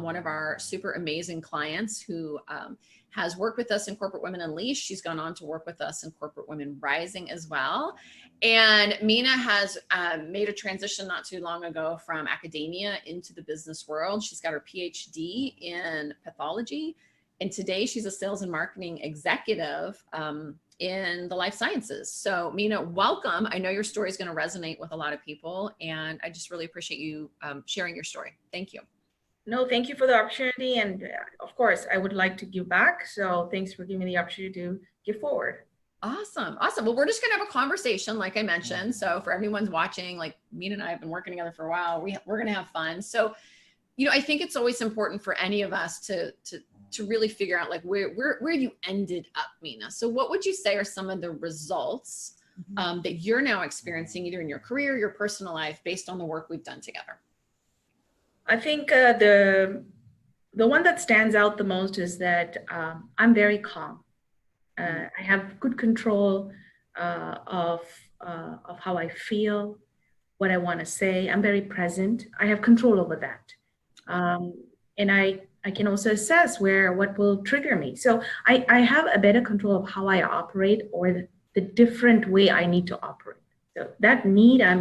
one of our super amazing clients who has worked with us in Corporate Women Unleashed. She's gone on to work with us in Corporate Women Rising as well. And Mina has made a transition not too long ago from academia into the business world. She's got her PhD in pathology. And today she's a sales and marketing executive in the life sciences. So Mina, welcome. I know your story is going to resonate with a lot of people, and I just really appreciate you sharing your story. Thank you. No, thank you for the opportunity. And of course, I would like to give back. So thanks for giving me the opportunity to give forward. Awesome. Awesome. Well, we're just going to have a conversation, like I mentioned. So for everyone's watching, like Mina and I have been working together for a while. We're going to have fun. So, you know, I think it's always important for any of us to really figure out like where you ended up, Mina. So what would you say are some of the results that you're now experiencing either in your career, your personal life, based on the work we've done together? I think the one that stands out the most is that I'm very calm. I have good control of how I feel, what I want to say. I'm very present. I have control over that. And I can also assess what will trigger me. So I have a better control of how I operate or the different way I need to operate. So that need, I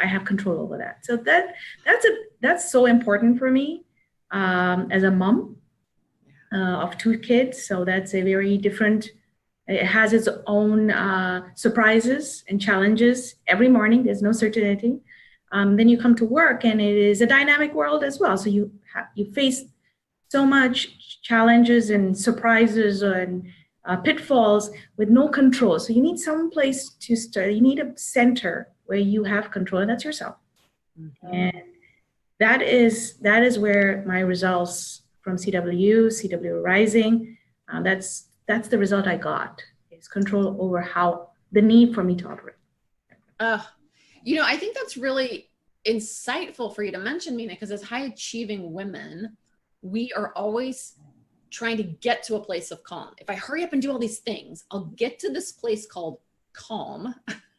have control over that. So that's so important for me as a mom of 2 kids. So that's a very different, it has its own surprises and challenges every morning. There's no certainty. Then you come to work and it is a dynamic world as well. So you face so much challenges and surprises and pitfalls with no control. So you need some place to start. You need a center where you have control, and that's yourself. Mm-hmm. And that is where my results from CW Rising, that's the result I got, is control over how the need for me to operate. You know, I think that's really insightful for you to mention, Mina, because as high achieving women, we are always trying to get to a place of calm. If I hurry up and do all these things, I'll get to this place called calm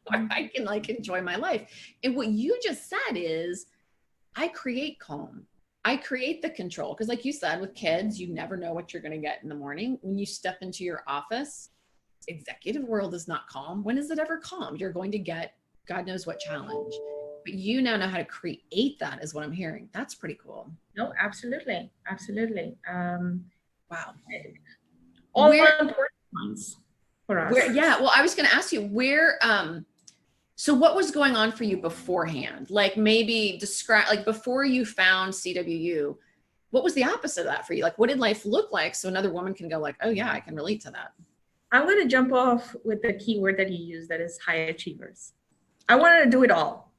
where I can like enjoy my life. And what you just said is, I create calm. I create the control. Because like you said, with kids, you never know what you're going to get in the morning. When you step into your office, executive world is not calm. When is it ever calm? You're going to get God knows what challenge. But you now know how to create that, is what I'm hearing. That's pretty cool. No, absolutely. Absolutely. Wow. All important ones for us. Well, I was going to ask you so what was going on for you beforehand? Like maybe describe, like before you found CWU, what was the opposite of that for you? Like what did life look like so another woman can go like, oh yeah, I can relate to that. I'm going to jump off with the key word that you used, that is high achievers. I wanted to do it all.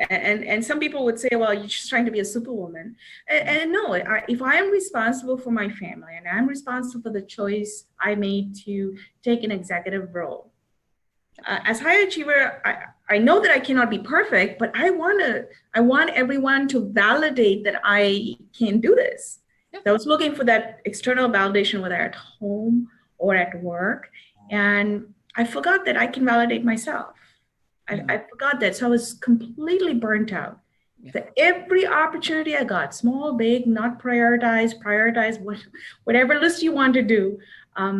And some people would say, well, you're just trying to be a superwoman. And no, if I am responsible for my family and I'm responsible for the choice I made to take an executive role, as high achiever, I know that I cannot be perfect, but I want everyone to validate that I can do this. Yeah. So I was looking for that external validation, whether at home or at work. And I forgot that I can validate myself. I forgot that. So I was completely burnt out. Yeah. So every opportunity I got, small, big, not prioritize, whatever list you want to do. At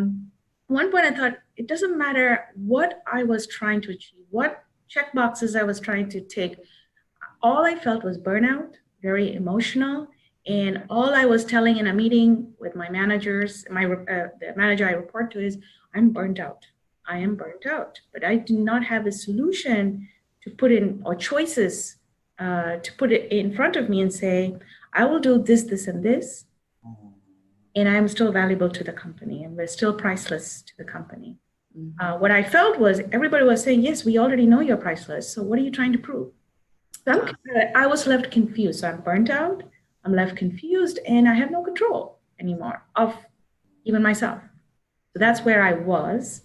one point I thought, it doesn't matter what I was trying to achieve, what check boxes I was trying to take. All I felt was burnout, very emotional. And all I was telling in a meeting with my managers, the manager I report to, is I'm burnt out. I am burnt out, but I do not have a solution to put in, or choices to put it in front of me and say, I will do this, this, and this. And I'm still valuable to the company, and we're still priceless to the company. Mm-hmm. What I felt was everybody was saying, yes, we already know you're priceless. So what are you trying to prove? So I was left confused. So I'm burnt out, I'm left confused, and I have no control anymore of even myself. So that's where I was.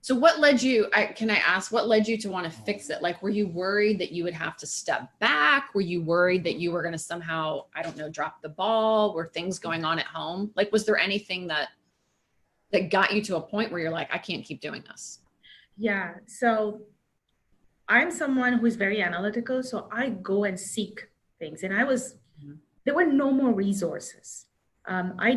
So what led you, can I ask, what led you to want to fix it? Like, were you worried that you would have to step back? Were you worried that you were going to somehow, I don't know, drop the ball? Were things going on at home? Like, was there anything that got you to a point where you're like, I can't keep doing this? Yeah. So I'm someone who is very analytical. So I go and seek things. And there were no more resources. I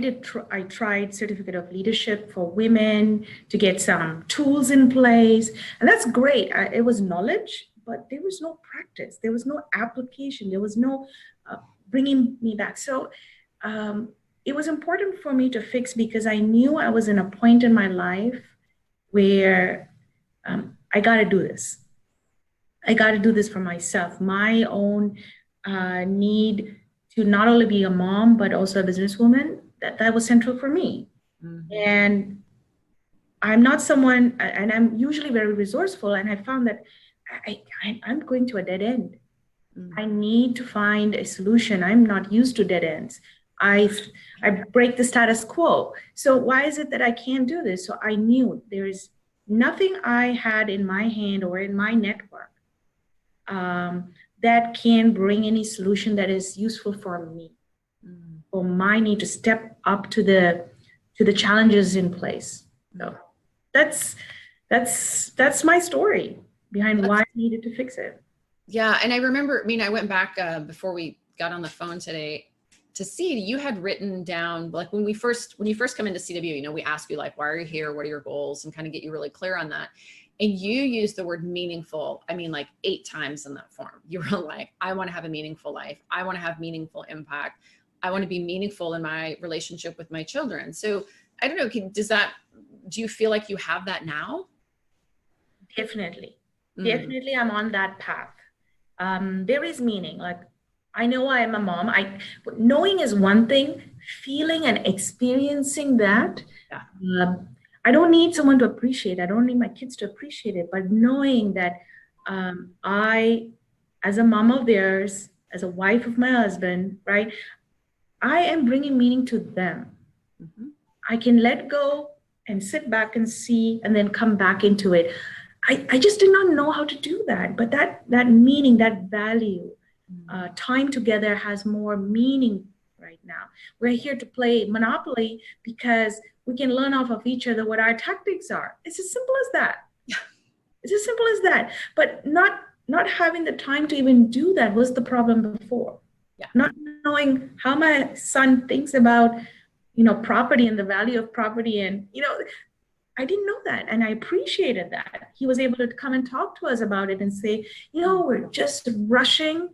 tried certificate of leadership for women to get some tools in place. And that's great. It was knowledge, but there was no practice. There was no application. There was no bringing me back. So it was important for me to fix because I knew I was in a point in my life where I got to do this. I got to do this for myself. My own need to not only be a mom, but also a businesswoman, that was central for me. Mm-hmm. And I'm not someone, and I'm usually very resourceful, and I found that I'm going to a dead end. Mm-hmm. I need to find a solution. I'm not used to dead ends. I break the status quo. So why is it that I can't do this? So I knew there is nothing I had in my hand or in my network that can bring any solution that is useful for me, for my need to step up to the challenges in place. So that's my story behind why I needed to fix it. Yeah, and I remember, I went back before we got on the phone today to see you had written down, like when you first come into CW, we ask you like, why are you here? What are your goals? And kind of get you really clear on that. And you used the word meaningful, like 8 times in that form. You were like, I want to have a meaningful life. I want to have meaningful impact. I want to be meaningful in my relationship with my children. So I don't know, do you feel like you have that now? Definitely. Definitely I'm on that path. There is meaning. Like, I know I am a mom. Knowing is one thing, feeling and experiencing that. Yeah. I don't need someone to appreciate. I don't need my kids to appreciate it, but knowing that I, as a mom of theirs, as a wife of my husband, right, I am bringing meaning to them. Mm-hmm. I can let go and sit back and see, and then come back into it. I just did not know how to do that, but that meaning, that value, time together has more meaning right now. We're here to play Monopoly because we can learn off of each other what our tactics are. It's as simple as that. It's as simple as that. But not having the time to even do that was the problem before. Yeah. Not knowing how my son thinks about, property and the value of property. And, I didn't know that. And I appreciated that. He was able to come and talk to us about it and say, we're just rushing.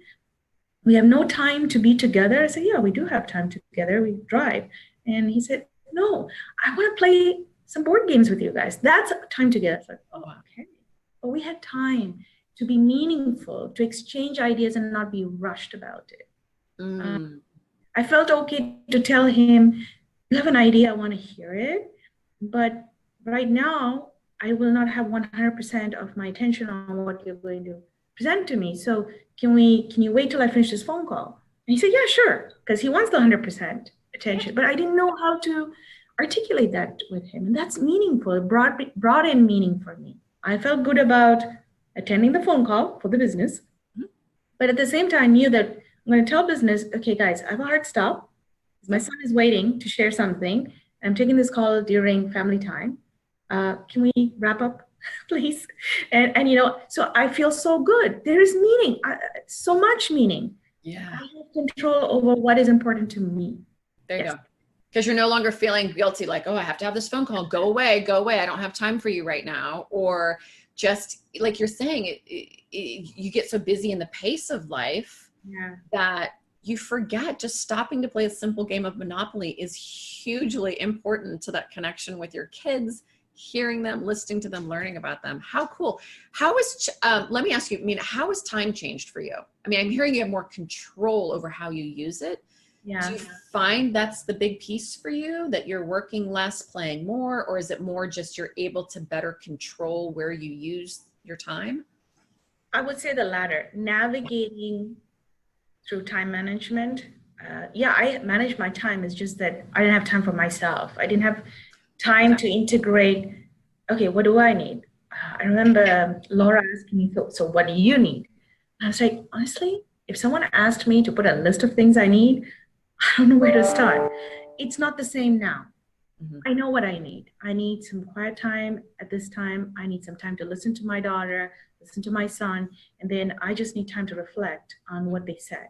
We have no time to be together. I said, yeah, we do have time together. We drive. And he said, no, I want to play some board games with you guys. That's time together. I was like, oh, okay. But we had time to be meaningful, to exchange ideas and not be rushed about it. I felt okay to tell him, you have an idea, I want to hear it. But right now, I will not have 100% of my attention on what you're going to present to me. So can you wait till I finish this phone call? And he said, yeah, sure. Because he wants the 100% attention. But I didn't know how to articulate that with him. And that's meaningful. It brought in meaning for me. I felt good about attending the phone call for the business. But at the same time, I knew that I'm going to tell business, okay, guys, I have a hard stop. My son is waiting to share something. I'm taking this call during family time. Can we wrap up, please? And so I feel so good. There is meaning, so much meaning. Yeah. I have control over what is important to me. There you go. Because you're no longer feeling guilty, like, oh, I have to have this phone call. Go away. I don't have time for you right now. Or just like you're saying, you get so busy in the pace of life that you forget just stopping to play a simple game of Monopoly is hugely important to that connection with your kids, hearing them, listening to them, learning about them. How cool. Let me ask you, how has time changed for you? I'm hearing you have more control over how you use it. Yeah. Do you find that's the big piece for you, that you're working less, playing more, or is it more just you're able to better control where you use your time? I would say the latter, navigating through time management. I manage my time. It's just that I didn't have time for myself. I didn't have time to integrate, okay, what do I need? I remember Laura asking me, so what do you need? And I was like, honestly, if someone asked me to put a list of things I need, I don't know where to start. It's not the same now. Mm-hmm. I know what I need. I need some quiet time at this time. I need some time to listen to my daughter, listen to my son, and then I just need time to reflect on what they said.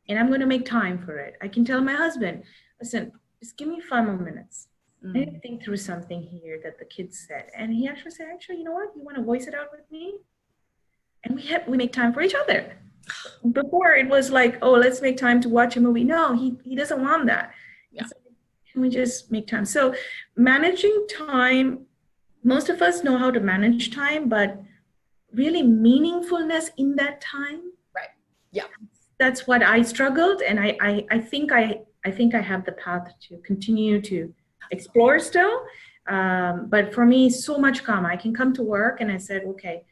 and I'm going to make time for it. I can tell my husband, listen, just give me 5 more minutes. I need to think through something here that the kids said. And he actually said, actually, you know what? You want to voice it out with me? And we make time for each other. Before it was like, oh, let's make time to watch a movie. No, he doesn't want that. Yeah. So, can we just make time? So managing time, most of us know how to manage time, but really meaningfulness in that time. Right. Yeah. That's what I struggled. And I think I have the path to continue to explore still. But for me, so much calm. I can come to work and I said, okay,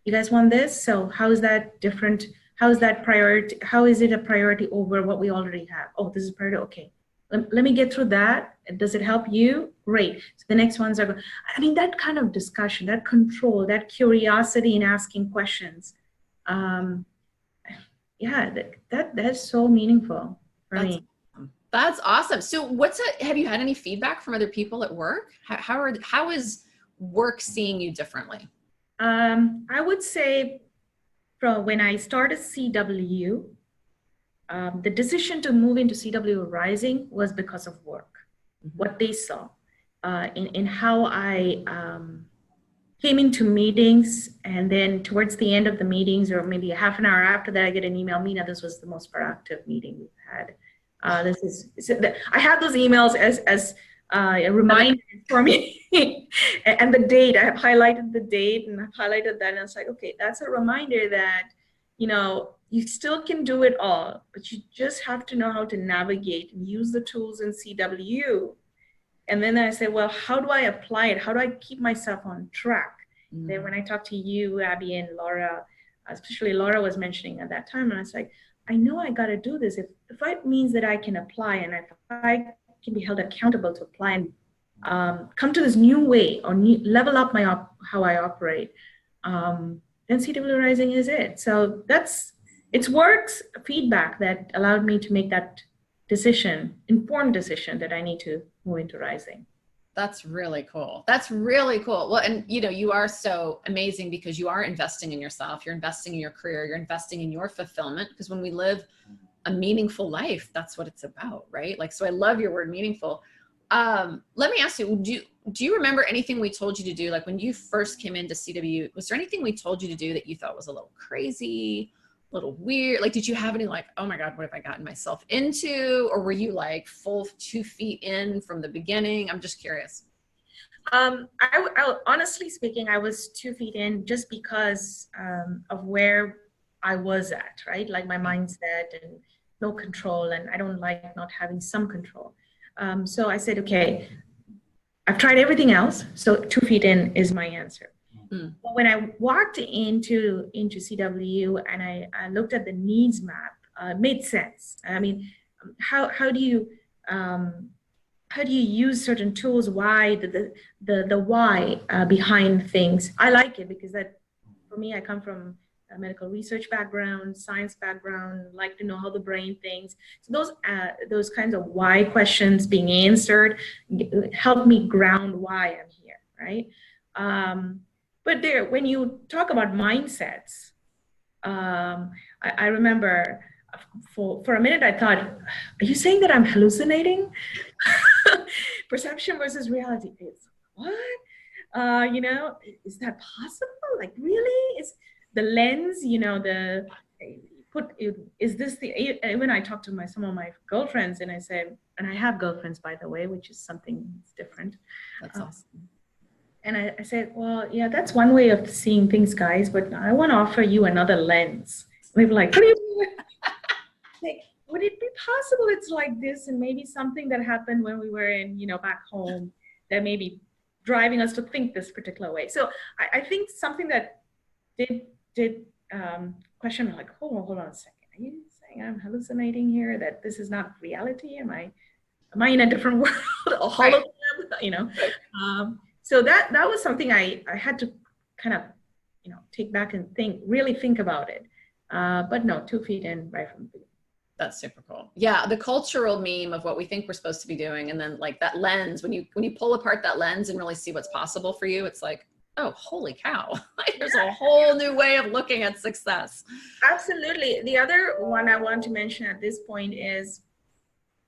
you guys want this? So how is that different? How is that priority? How is it a priority over what we already have? Oh, this is priority. Okay. Let me get through that. Does it help you? Great. So the next ones are, I mean, that kind of discussion, that control, that curiosity in asking questions. Yeah, that's so meaningful for me. That's awesome. So have you had any feedback from other people at work? How is work seeing you differently? I would say from when I started CW, the decision to move into CW Rising was because of work, what they saw in how I came into meetings, and then towards the end of the meetings, or maybe a half an hour after that, I get an email, Mina, this was the most productive meeting we've had. I have those emails as a reminder for me. And the date, I have highlighted the date and I've highlighted that, and it's like, okay, that's a reminder that, you still can do it all, but you just have to know how to navigate and use the tools in CW. And then I say, well, how do I apply it? How do I keep myself on track? Then when I talked to you, Abby, and Laura, especially Laura was mentioning at that time, and I was like, I know I got to do this. If it means that I can apply, and if I can be held accountable to apply and come to this new way, or level up how I operate, then CW Rising is it. So it's work's feedback that allowed me to make that informed decision that I need to move into Rising. That's really cool. That's really cool. Well, and you are so amazing because you are investing in yourself. You're investing in your career. You're investing in your fulfillment, because when we live a meaningful life, that's what it's about, right? Like, so I love your word meaningful. Let me ask you, do you remember anything we told you to do? Like when you first came into CW, was there anything we told you to do that you thought was a little crazy, a little weird? Like, did you have any like, oh my God, what have I gotten myself into? Or were you like full 2 feet in from the beginning? I'm just curious. I honestly speaking, I was 2 feet in just because of where I was at, right? Like my mindset and no control, and I don't like not having some control. So I said, okay, I've tried everything else, so 2 feet in is my answer. But when I walked into CW and I looked at the needs map, it made sense. I mean, how do you use certain tools? Why the why behind things? I like it because that, for me, I come from a medical research background, science background, like to know how the brain thinks. So those kinds of why questions being answered help me ground why I'm here, right? But when you talk about mindsets, I remember for a minute I thought, are you saying that I'm hallucinating? Perception versus reality. What? Is that possible? Like, really? Is the lens, is this when I talk to some of my girlfriends, and I say, and I have girlfriends, by the way, which is something different. That's awesome. And I said, well, yeah, that's one way of seeing things, guys, but I want to offer you another lens. And they were like, what are you doing? Like, would it be possible it's like this? And maybe something that happened when we were in, back home that may be driving us to think this particular way. So I think something that did question me, like, hold on a second. Are you saying I'm hallucinating here, that this is not reality? Am I in a different world, a hologram, So that was something I had to kind of, take back and really think about it. But no, 2 feet in right from the beginning. That's super cool. Yeah, the cultural meme of what we think we're supposed to be doing, and then like that lens, when you pull apart that lens and really see what's possible for you, it's like, oh, holy cow. There's a whole new way of looking at success. Absolutely. The other one I want to mention at this point is,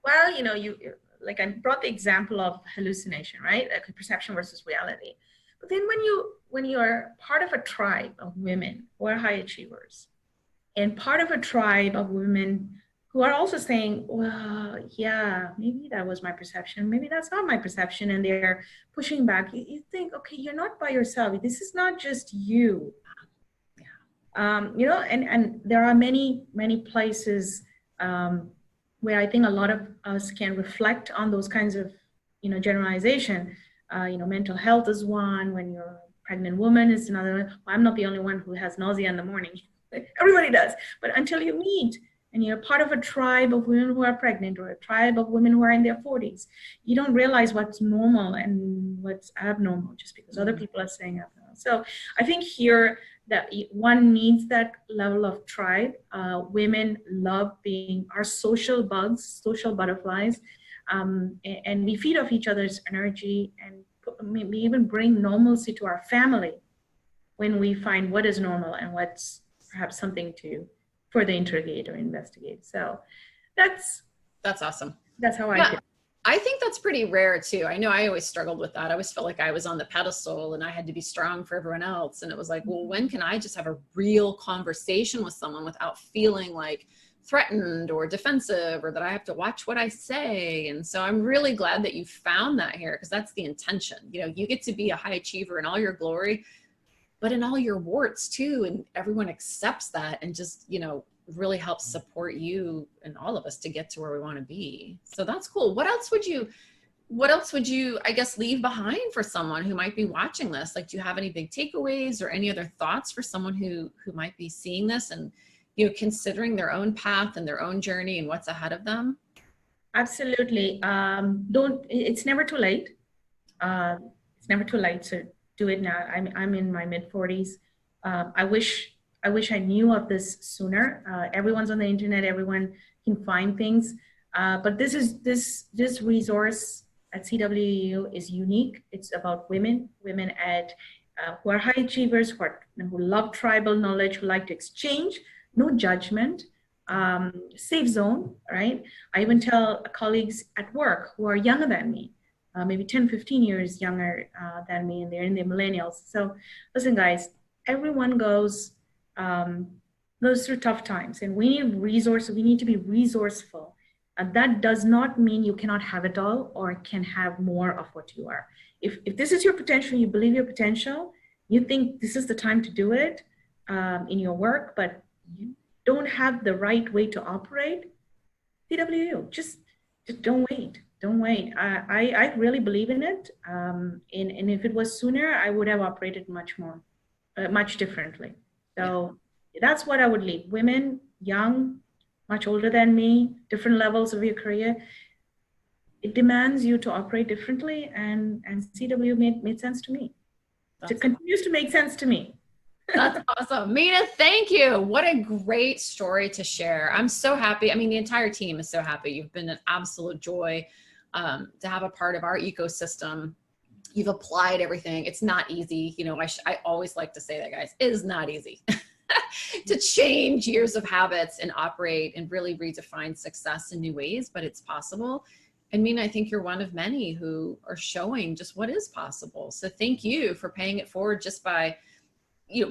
well, you like I brought the example of hallucination, right? Like perception versus reality. But then when you are part of a tribe of women who are high achievers, and part of a tribe of women who are also saying, well, yeah, maybe that was my perception, maybe that's not my perception, and they're pushing back, you think, okay, you're not by yourself. This is not just you. And there are many places where I think a lot of us can reflect on those kinds of, generalization. Mental health is one. When you're a pregnant woman is another. Well, I'm not the only one who has nausea in the morning. Everybody does. But until you meet and you're part of a tribe of women who are pregnant, or a tribe of women who are in their 40s, you don't realize what's normal and what's abnormal just because other people are saying abnormal. So I think here that one needs that level of tribe. Women love being our social bugs, social butterflies, and we feed off each other's energy, and maybe even bring normalcy to our family when we find what is normal and what's perhaps something to further interrogate or investigate. So that's awesome. That's how I feel. I think that's pretty rare too. I know I always struggled with that. I always felt like I was on the pedestal and I had to be strong for everyone else. And it was like, well, when can I just have a real conversation with someone without feeling like threatened or defensive, or that I have to watch what I say? And so I'm really glad that you found that here, because that's the intention. You get to be a high achiever in all your glory, but in all your warts too. And everyone accepts that and just, really helps support you and all of us to get to where we want to be. So that's cool. What else would you, I guess, leave behind for someone who might be watching this? Like, do you have any big takeaways or any other thoughts for someone who might be seeing this and, considering their own path and their own journey and what's ahead of them? Absolutely. It's never too late. It's never too late to do it now. I'm in my mid 40s. I wish I knew of this sooner. Everyone's on the internet. Everyone can find things. But this resource at CWU is unique. It's about women who are high achievers, who love tribal knowledge, who like to exchange, no judgment, safe zone, right? I even tell colleagues at work who are younger than me, maybe 10, 15 years younger than me, and they're in their millennials. So listen, guys, everyone goes through tough times, and we need resources. We need to be resourceful. That does not mean you cannot have it all or can have more of what you are. If this is your potential, you believe your potential, you think this is the time to do it in your work, but you don't have the right way to operate, CWU, just don't wait. Don't wait. I really believe in it. And if it was sooner, I would have operated much differently. So that's what I would leave. Women, young, much older than me, different levels of your career. It demands you to operate differently, and CW made sense to me. It continues to make sense to me. That's awesome. Mina, thank you. What a great story to share. I'm so happy. I mean, the entire team is so happy. You've been an absolute joy to have a part of our ecosystem. You've applied everything. It's not easy. I always like to say that, guys, it is not easy to change years of habits and operate and really redefine success in new ways, but it's possible. And Mina, I think you're one of many who are showing just what is possible. So thank you for paying it forward just by,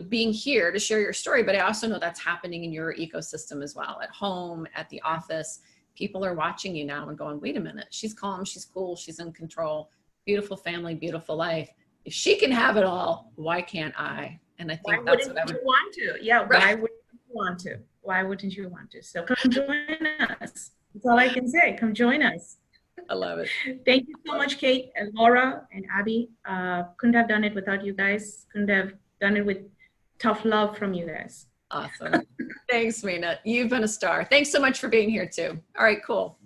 being here to share your story. But I also know that's happening in your ecosystem as well, at home, at the office. People are watching you now and going, wait a minute, she's calm, she's cool, she's in control. Beautiful family, beautiful life. If she can have it all, why can't I? And I think that's what I would want to. Yeah, right. Why wouldn't you want to? Why wouldn't you want to? So come join us. That's all I can say. Come join us. I love it. Thank you so much, Kate and Laura and Abby. Couldn't have done it without you guys. Couldn't have done it with tough love from you guys. Awesome. Thanks, Mina. You've been a star. Thanks so much for being here too. All right, cool.